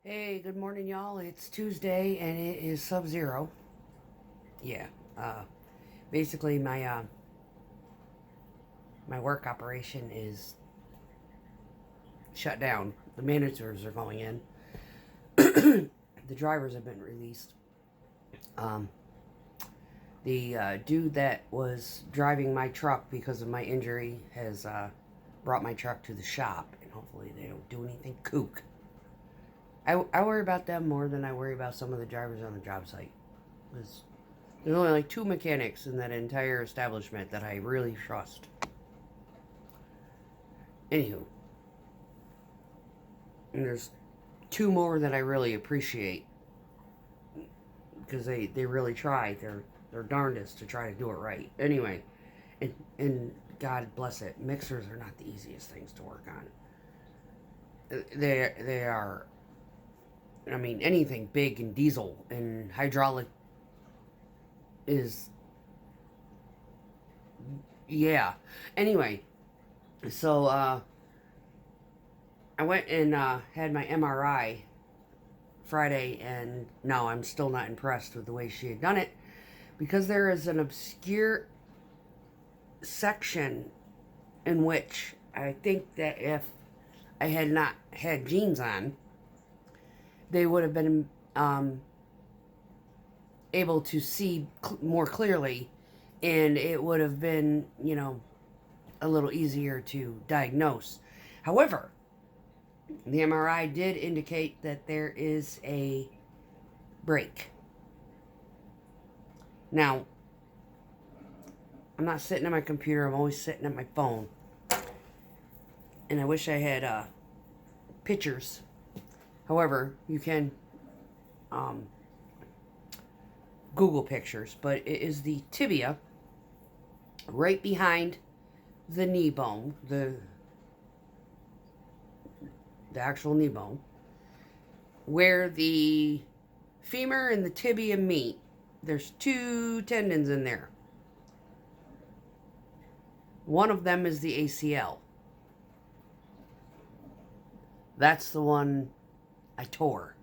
Hey, good morning, y'all. It's Tuesday and it is sub-zero. Yeah. Basically, my work operation is shut down. The managers are going in. The drivers have been released. Um, the dude that was driving my truck because of my injury has brought my truck to the shop, and hopefully they don't do anything kook. I worry about them more than I worry about some of the drivers on the job site. There's only like two mechanics in that entire establishment that I really trust. Anywho, and there's two more that I really appreciate because they really try their darndest to try to do it right. Anyway, and God bless it, mixers are not the easiest things to work on. They are. I mean, anything big and diesel and hydraulic is, yeah. Anyway, so I went and had my MRI Friday, and no, I'm still not impressed with the way she had done it because there is an obscure section in which I think that if I had not had jeans on, they would have been able to see more clearly, and it would have been, a little easier to diagnose. However, the MRI did indicate that there is a break. Now, I'm not sitting at my computer, I'm always sitting at my phone. And I wish I had pictures. However, you can Google pictures, but it is the tibia right behind the knee bone, the actual knee bone, where the femur and the tibia meet. There's two tendons in there. One of them is the ACL. That's the one I tore.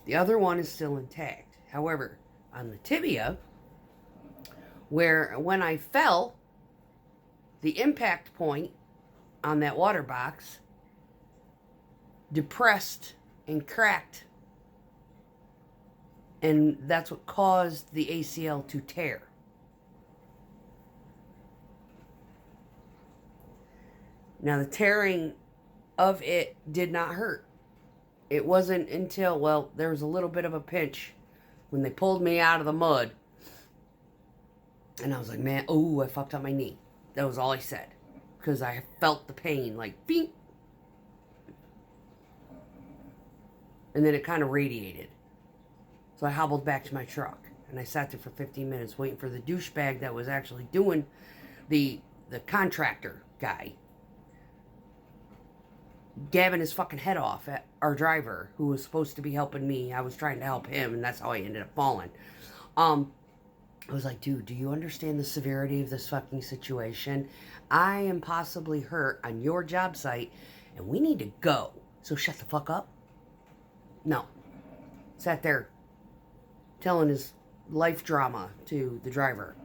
The other one is still intact. However, on the tibia, where when I fell, the impact point on that water box depressed and cracked, and that's what caused the ACL to tear. Now, the tearing of it did not hurt. It wasn't until, well, there was a little bit of a pinch when they pulled me out of the mud, and I was like, man, oh, I fucked up my knee. That was all I said, because I felt the pain, like, bing. And then it kind of radiated. So I hobbled back to my truck, and I sat there for 15 minutes waiting for the douchebag that was actually doing the contractor guy gabbing his fucking head off at our driver who was supposed to be helping me. I was trying to help him, and that's how I ended up falling. I was like, dude, do you understand the severity of this fucking situation? I am possibly hurt on your job site, and we need to go. So shut the fuck up. No. Sat there telling his life drama to the driver.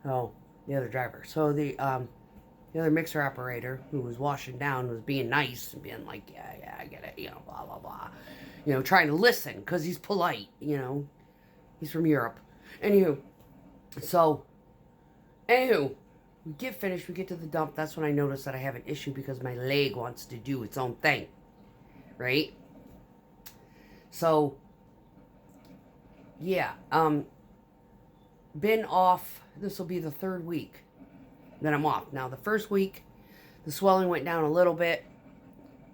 Oh, the other driver. So the other mixer operator who was washing down was being nice and being like, yeah, I get it, blah, blah, blah. Trying to listen because he's polite, He's from Europe. Anywho, we get finished, we get to the dump. That's when I notice that I have an issue because my leg wants to do its own thing, right? So, yeah, been off, this will be the third week that I'm off. Now, the first week, the swelling went down a little bit.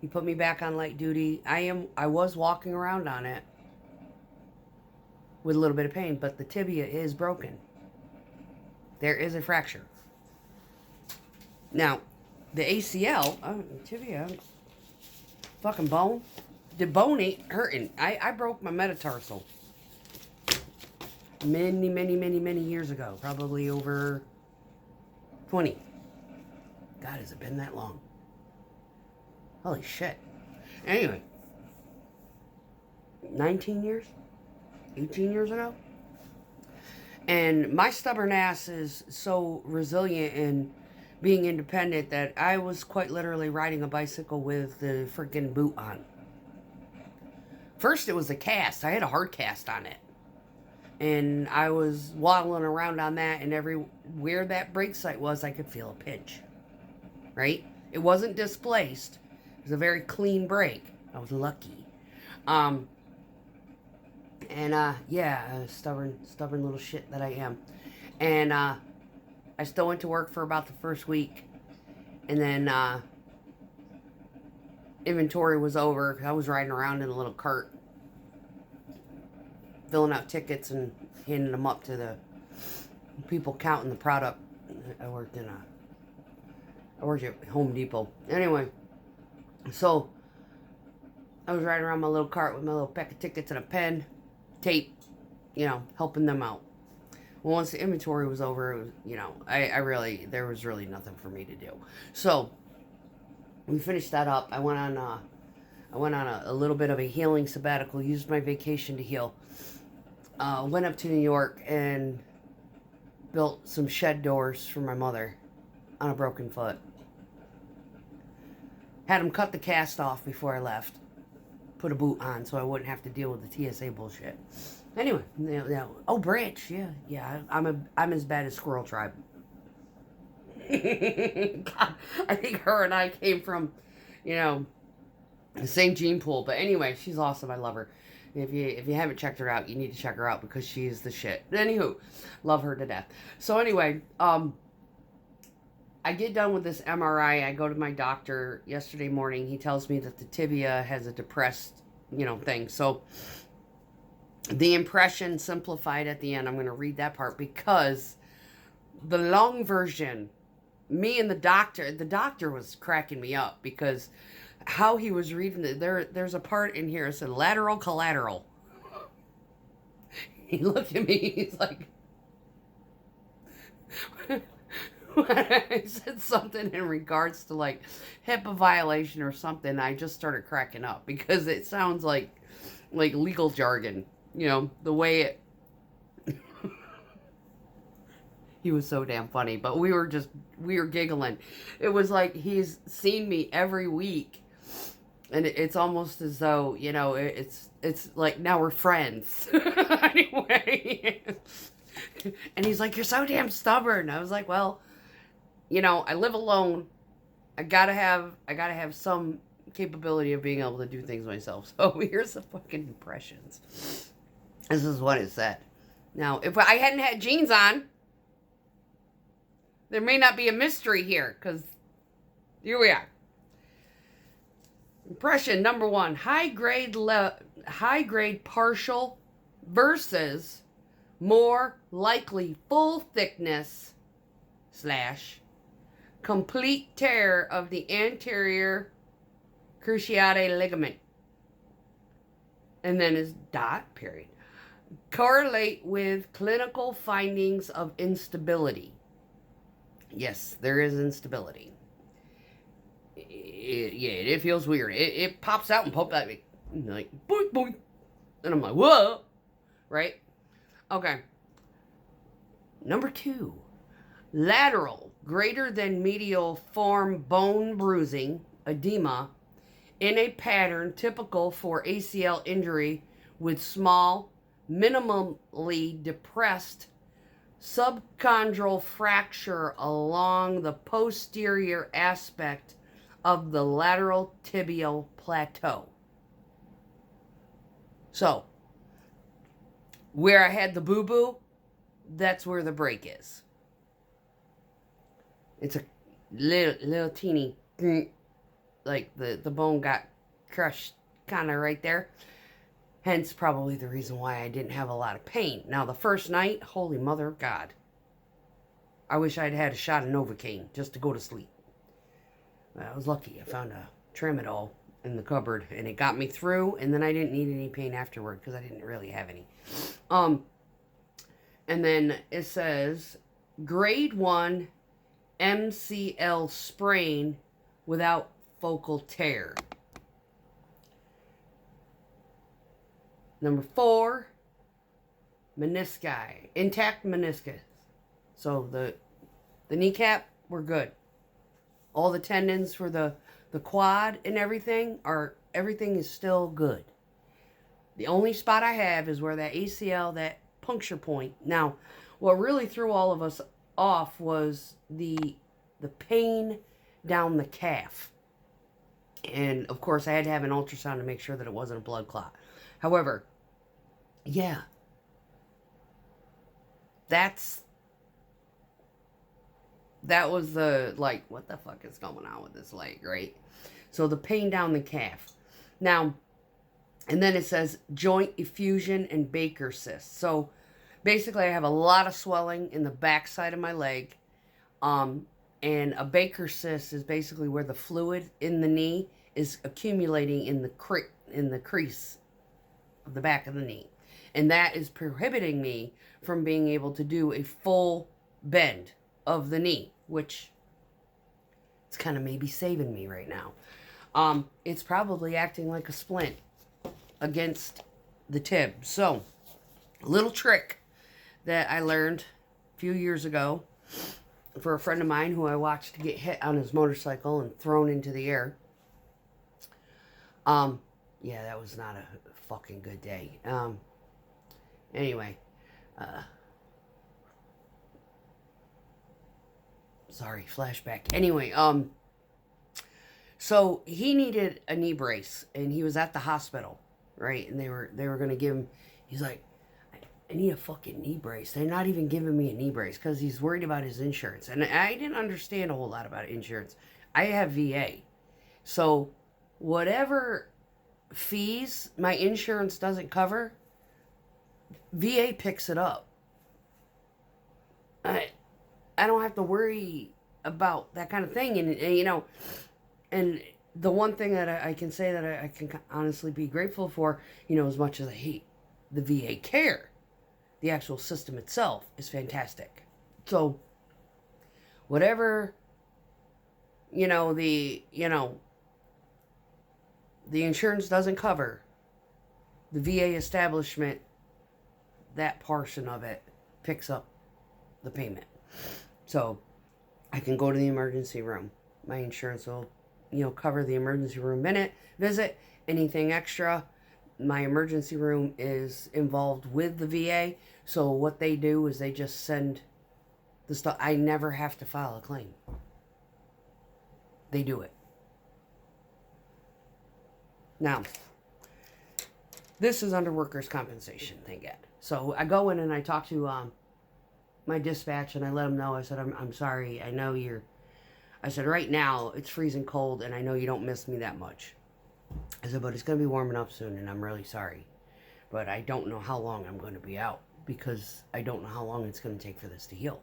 He put me back on light duty. I was walking around on it with a little bit of pain, but the tibia is broken. There is a fracture. Now, the ACL, tibia, fucking bone. The bone ain't hurting. I broke my metatarsal many, many, many, many years ago. Probably over 20. God, has it been that long? Holy shit. Anyway, 19 years, 18 years ago. And my stubborn ass is so resilient in being independent that I was quite literally riding a bicycle with the freaking boot on. First, it was a cast. I had a hard cast on it. And I was waddling around on that, and where that brake site was, I could feel a pinch. Right? It wasn't displaced. It was a very clean brake. I was lucky. Stubborn little shit that I am. And I still went to work for about the first week. And then inventory was over. I was riding around in a little cart, filling out tickets and handing them up to the people counting the product. I worked at Home Depot. Anyway, so I was riding around my little cart with my little pack of tickets and a pen, tape, helping them out. Well, once the inventory was over, it was, there was really nothing for me to do. So we finished that up. I went on a little bit of a healing sabbatical, used my vacation to heal. Went up to New York and built some shed doors for my mother on a broken foot. Had them cut the cast off before I left. Put a boot on so I wouldn't have to deal with the TSA bullshit. Anyway, oh, Branch, yeah, I'm as bad as Squirrel Tribe. God, I think her and I came from, the same gene pool. But anyway, she's awesome. I love her. If you haven't checked her out, you need to check her out because she is the shit. Anywho, love her to death. So anyway, I get done with this MRI. I go to my doctor yesterday morning. He tells me that the tibia has a depressed, thing. So the impression simplified at the end. I'm going to read that part because the long version, me and the doctor was cracking me up because how he was reading it. There's a part in here. It said lateral collateral. He looked at me. He's like, I said something in regards to like HIPAA violation or something. I just started cracking up because it sounds like legal jargon. The way it. He was so damn funny, but we were giggling. It was like he's seen me every week. And it's almost as though, it's like now we're friends. Anyway. And he's like, you're so damn stubborn. I was like, well, I live alone. I gotta have some capability of being able to do things myself. So here's the fucking impressions. This is what it said. Now, if I hadn't had jeans on, there may not be a mystery here, because here we are. Impression number 1, high grade partial versus more likely full thickness / complete tear of the anterior cruciate ligament. And then is dot, period. Correlate with clinical findings of instability. Yes, there is instability. It feels weird. It pops out and pops out like boink boink, and I'm like, whoa, right? Okay. Number 2, lateral greater than medial form bone bruising, edema, in a pattern typical for ACL injury with small, minimally depressed subchondral fracture along the posterior aspect of the lateral tibial plateau. So, where I had the boo-boo, that's where the break is. It's a little teeny, like the bone got crushed kind of right there. Hence, probably the reason why I didn't have a lot of pain. Now, the first night, holy mother of God. I wish I'd had a shot of Novocaine just to go to sleep. I was lucky. I found a Tramadol in the cupboard, and it got me through, and then I didn't need any pain afterward because I didn't really have any. And then it says, grade 1 MCL sprain without focal tear. Number 4, menisci, intact meniscus. So the kneecap, we're good. All the tendons for the quad and everything is still good. The only spot I have is where that ACL, that puncture point. Now, what really threw all of us off was the pain down the calf. And of course, I had to have an ultrasound to make sure that it wasn't a blood clot. However, yeah, that was the, like, what the fuck is going on with this leg, right? So the pain down the calf. Now, and then it says joint effusion and Baker cyst. So basically I have a lot of swelling in the back side of my leg. And a Baker cyst is basically where the fluid in the knee is accumulating in the crease of the back of the knee. And that is prohibiting me from being able to do a full bend of the knee, which it's kind of maybe saving me right now. It's probably acting like a splint against the tib. So, a little trick that I learned a few years ago for a friend of mine who I watched get hit on his motorcycle and thrown into the air. Yeah, that was not a fucking good day. Anyway, sorry, flashback. Anyway, so he needed a knee brace, and he was at the hospital, right? And they were going to give him, he's like, I need a fucking knee brace. They're not even giving me a knee brace because he's worried about his insurance. And I didn't understand a whole lot about insurance. I have VA. So whatever fees my insurance doesn't cover, VA picks it up. I don't have to worry about that kind of thing. And you know, and the one thing that I can say that I can honestly be grateful for, you know, as much as I hate the VA care, the actual system itself is fantastic. So whatever, the insurance doesn't cover, the VA establishment, that portion of it picks up the payment. So I can go to the emergency room. My insurance will, cover the emergency room visit. Anything extra, my emergency room is involved with the VA. So what they do is they just send the stuff. I never have to file a claim. They do it. Now, this is under workers' compensation, thank God. So I go in and I talk to my dispatch and I let them know. I said, I'm sorry. I know I said, right now it's freezing cold and I know you don't miss me that much. I said, but it's going to be warming up soon and I'm really sorry. But I don't know how long I'm going to be out because I don't know how long it's going to take for this to heal.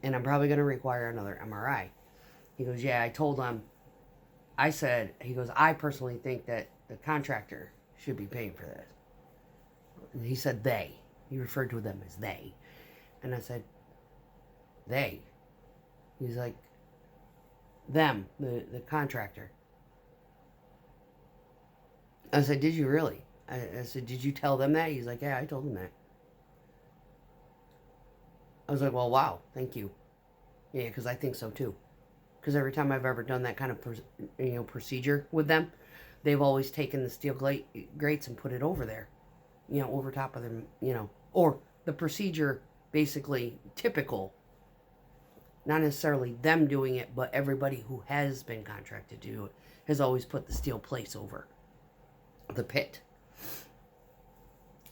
And I'm probably going to require another MRI. He goes, yeah, I told him. He goes, I personally think that the contractor should be paying for this. And he said they. He referred to them as they. And I said, they? He's like, them, the contractor. I said, did you really? I said, did you tell them that? He's like, yeah, I told them that. I was like, well, wow, thank you. Yeah, because I think so too. Because every time I've ever done that kind of procedure with them, they've always taken the steel grates and put it over there, over top of them, or the procedure basically typical, not necessarily them doing it, but everybody who has been contracted to do it has always put the steel plates over the pit.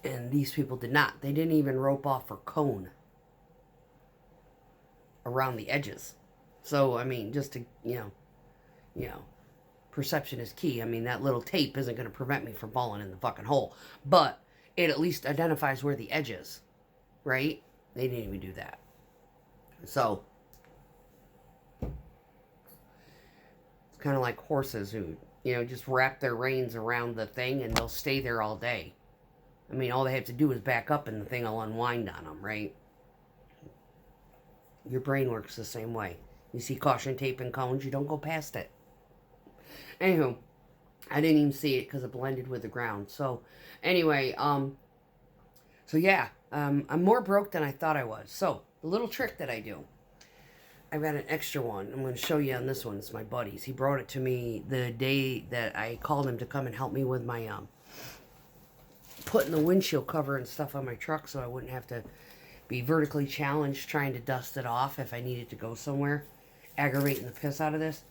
And these people did not. They didn't even rope off or cone around the edges. So, I mean, just to, perception is key. I mean, that little tape isn't going to prevent me from falling in the fucking hole. But it at least identifies where the edge is, right? They didn't even do that. So, it's kind of like horses who, just wrap their reins around the thing and they'll stay there all day. I mean, all they have to do is back up and the thing will unwind on them, right? Your brain works the same way. You see caution tape and cones, you don't go past it. Anywho, I didn't even see it because it blended with the ground. So anyway, so yeah, I'm more broke than I thought I was. So the little trick that I do, I've got an extra one. I'm going to show you on this one. It's my buddy's. He brought it to me the day that I called him to come and help me with my putting the windshield cover and stuff on my truck, so I wouldn't have to be vertically challenged trying to dust it off if I needed to go somewhere, aggravating the piss out of this.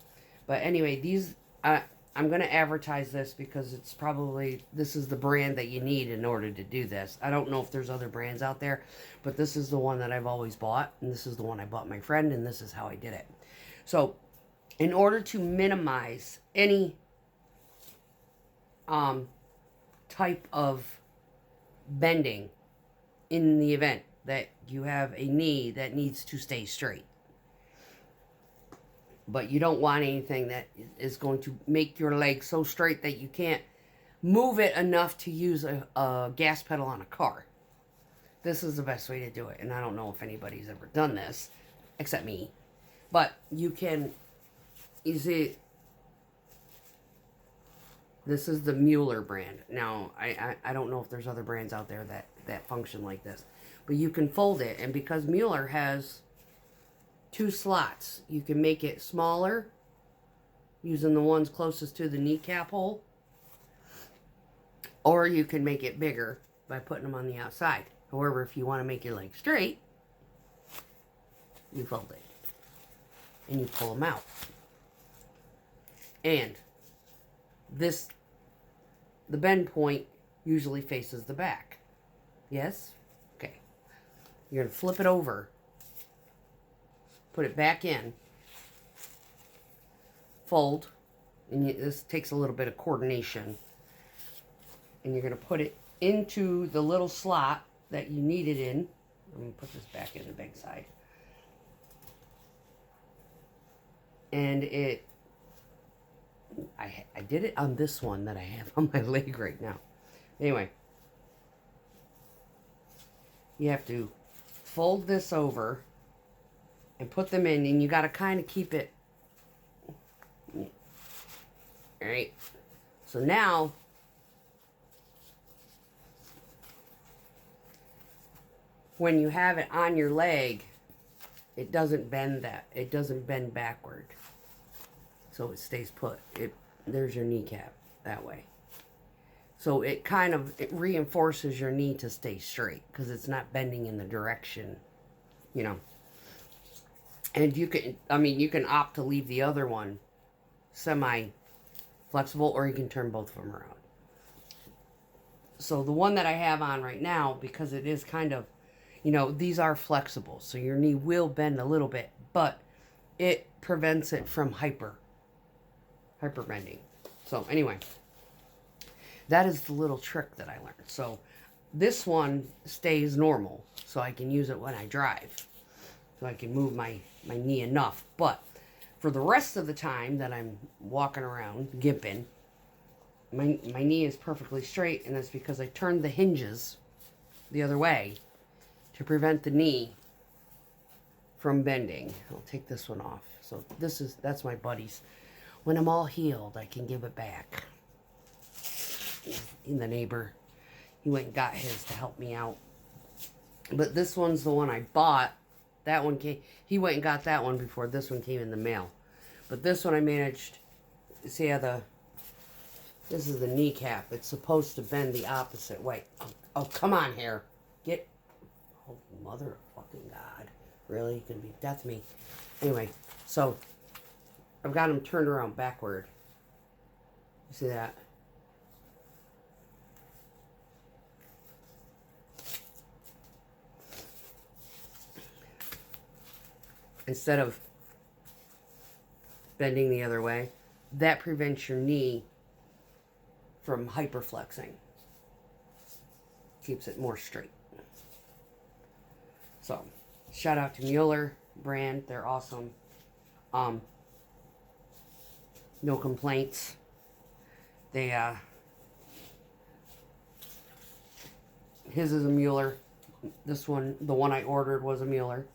But anyway, these I'm going to advertise this because it's probably, this is the brand that you need in order to do this. I don't know if there's other brands out there, but this is the one that I've always bought, and this is the one I bought my friend, and this is how I did it. So in order to minimize any type of bending in the event that you have a knee that needs to stay straight, but you don't want anything that is going to make your leg so straight that you can't move it enough to use a gas pedal on a car. This is the best way to do it, and I don't know if anybody's ever done this except me, but you can, you see, this is the Mueller brand. Now, I don't know if there's other brands out there that function like this, but you can fold it, and because Mueller has 2 slots, you can make it smaller using the ones closest to the kneecap hole, or you can make it bigger by putting them on the outside. However, if you want to make your leg straight, you fold it and you pull them out. And this, the bend point usually faces the back. Yes? Okay. You're going to flip it over, put it back in, fold, and this takes a little bit of coordination, and you're going to put it into the little slot that you need it in. I'm going to put this back in the big side. And I did it on this one that I have on my leg right now. Anyway, you have to fold this over and put them in, and you got to kind of keep it. All right. So now, when you have it on your leg, it doesn't bend it doesn't bend backward. So it stays put. There's your kneecap that way. So it reinforces your knee to stay straight because it's not bending in the direction, you know. And you can opt to leave the other one semi-flexible, or you can turn both of them around. So the one that I have on right now, because it is kind of, you know, these are flexible, so your knee will bend a little bit, but it prevents it from hyper bending. So anyway, that is the little trick that I learned. So this one stays normal, so I can use it when I drive. So I can move my knee enough. But for the rest of the time that I'm walking around, gimping, my knee is perfectly straight, and that's because I turned the hinges the other way to prevent the knee from bending. I'll take this one off. So that's my buddy's. When I'm all healed, I can give it back. In the neighbor, he went and got his to help me out. But this one's the one I bought. That one came, he went and got that one before this one came in the mail. But this one I managed, see how this is the kneecap. It's supposed to bend the opposite way. Oh, come on here. Oh, mother of fucking God. Really? You're going to be death me. Anyway, so I've got them turned around backward. You see that? Instead of bending the other way, that prevents your knee from hyperflexing. Keeps it more straight. So, shout out to Mueller brand. They're awesome. No complaints. They, his is a Mueller. This one, the one I ordered was a Mueller.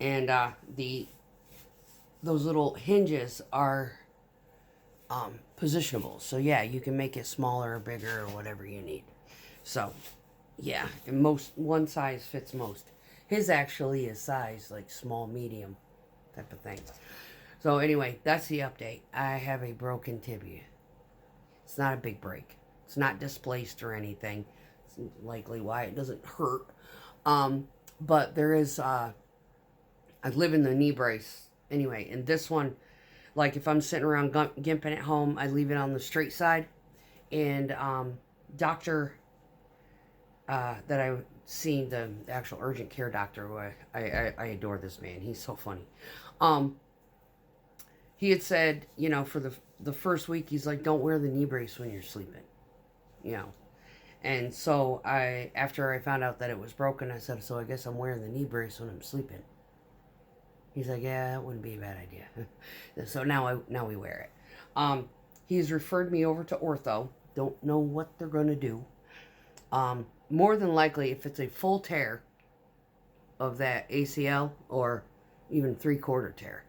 And those little hinges are positionable. So yeah, you can make it smaller or bigger or whatever you need. So yeah, and one size fits most. His actually is size like small, medium type of thing. So anyway, that's the update. I have a broken tibia. It's not a big break. It's not displaced or anything. It's likely why it doesn't hurt. But there is, I live in the knee brace anyway. And this one, like if I'm sitting around gimping at home, I leave it on the straight side. And doctor that I've seen, the actual urgent care doctor, who I adore this man. He's so funny. He had said, you know, for the first week, he's like, don't wear the knee brace when you're sleeping, you know. And so after I found out that it was broken, I said, so I guess I'm wearing the knee brace when I'm sleeping. He's like, yeah, that wouldn't be a bad idea. So now we wear it. He's referred me over to ortho. Don't know what they're going to do. More than likely, if it's a full tear of that ACL or even 3/4 tear,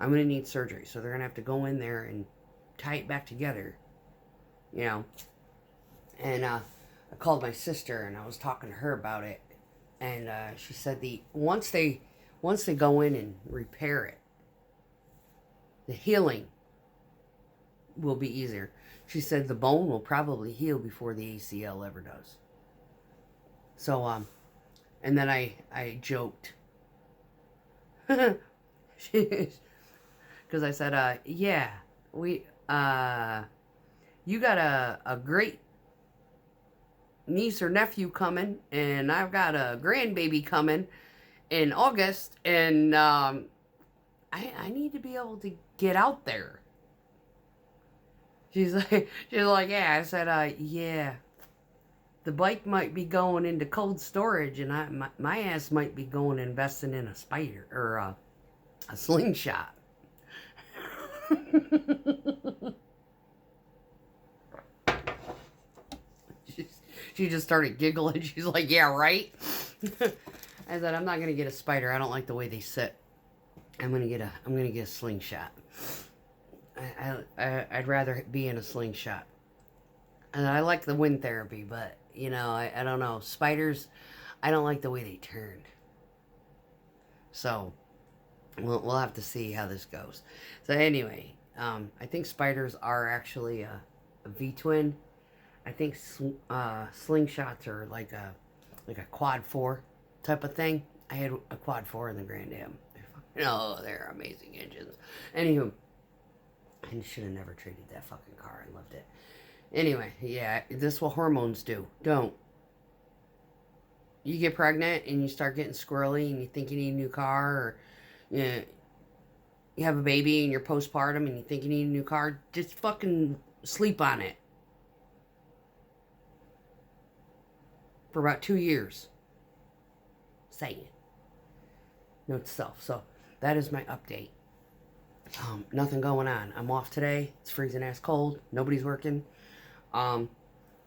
I'm going to need surgery. So they're going to have to go in there and tie it back together, you know. And I called my sister and I was talking to her about it. And she said once they go in and repair it, the healing will be easier. She said the bone will probably heal before the ACL ever does. So, and then I joked. Because I said, yeah, you got a great niece or nephew coming, and I've got a grandbaby coming in August, and I need to be able to get out there. She's like, yeah. I said, yeah. The bike might be going into cold storage, and my ass might be going investing in a spider or a slingshot. She just started giggling. She's like, yeah, right? I said, I'm not gonna get a spider. I don't like the way they sit. I'm gonna get a slingshot. I'd rather be in a slingshot. And I like the wind therapy, but you know, I don't know. Spiders, I don't like the way they turn. So we'll have to see how this goes. So anyway, I think spiders are actually a V-twin. I think slingshots are like a quad 4 type of thing. I had a quad 4 in the Grand Am. Oh, they're amazing engines. Anywho, I should have never traded that fucking car. I loved it. Anyway, yeah, this is what hormones do. Don't. You get pregnant and you start getting squirrely and you think you need a new car, or you have a baby and you're postpartum and you think you need a new car. Just fucking sleep on it for about 2 years. Saying. Note to self. So that is my update. Nothing going on. I'm off today. It's freezing ass cold. Nobody's working.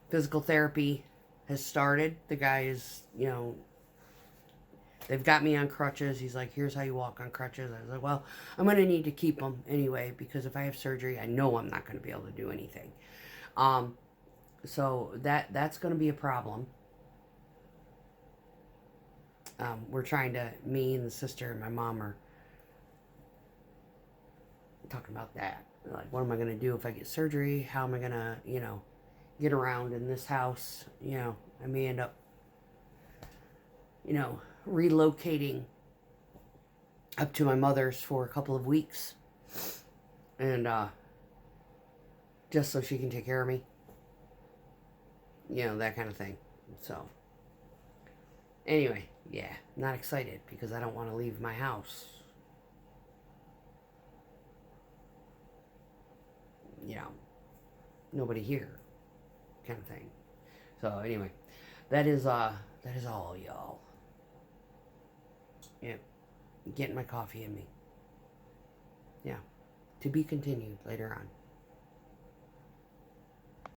Physical therapy has started. The guy is, you know, they've got me on crutches. He's like, here's how you walk on crutches. I was like, well, I'm going to need to keep them anyway, because if I have surgery, I know I'm not going to be able to do anything. So that's going to be a problem. We're trying to, me and the sister and my mom are talking about that. Like, what am I going to do if I get surgery? How am I going to, you know, get around in this house? You know, I may end up, you know, relocating up to my mother's for a couple of weeks. And, just so she can take care of me. You know, that kind of thing. So, anyway, yeah, not excited because I don't want to leave my house. You know, nobody here, kind of thing. So anyway, that is all, y'all. Yeah, getting my coffee in me. Yeah, to be continued later on.